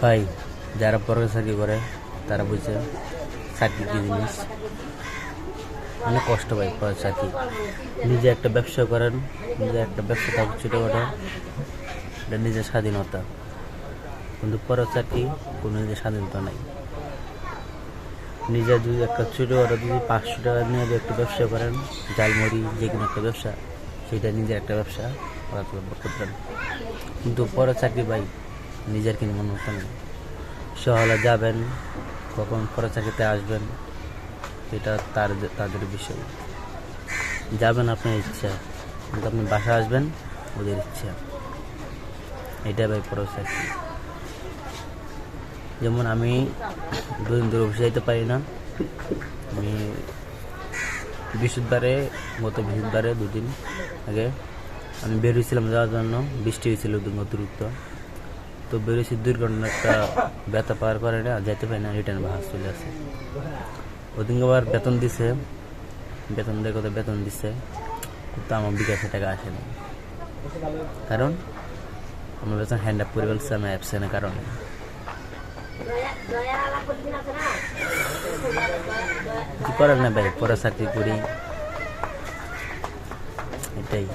ভাই যারা বড় চাকরি করে তারা বুঝছে চাকরি কি জিনিস। অনেক কষ্ট ভাই পরের চাকরি। নিজে একটা ব্যবসা করেন, নিজে একটা ব্যবসা থাকুক ছোটোখাটো, এটা নিজের স্বাধীনতা। কিন্তু পরের চাকরি কোনো নিজের স্বাধীনতা নাই। নিজে যদি একটা ছোটোখাটো যদি 500 টাকা নিয়ে যদি একটা ব্যবসা করেন, জালমুড়ি যে কোনো একটা ব্যবসা, সেটা নিজের একটা ব্যবসা করতেন। কিন্তু পরের চাকরি ভাই নিজের কিন্তু মনে হতো না। শহরে যাবেন, কখন পরের চাকরিতে আসবেন এটা তাদের বিষয়। যাবেন আপনার ইচ্ছা, কিন্তু আপনি বাসা আসবেন ওদের ইচ্ছা। এটা ভাই পরের চাকরি। যেমন আমি দুদিন ধরে অফিসে যেতে পারি না। আমি গত বৃহস্পতিবারে 2 দিন আগে আমি বের হয়েছিলাম যাওয়ার জন্য। বৃষ্টি হয়েছিল অতিরিক্ত, তো বেরোছি 2 ঘন্টা একটা ব্যথা পাওয়ার কারণে যাইতে পারি না, রিটার্ন বাস চলে আসে। ওদিনকে আবার বেতন দিছে, বেতন দিচ্ছে, কিন্তু আমার বিকাশে টাকা আসে না। কারণ আমার বেতন হ্যান্ড আপ করে ফেলছে আমার অ্যাবসেন্টের কারণে। কি করার না ভাই, পরে চাকরি করি, এটাই।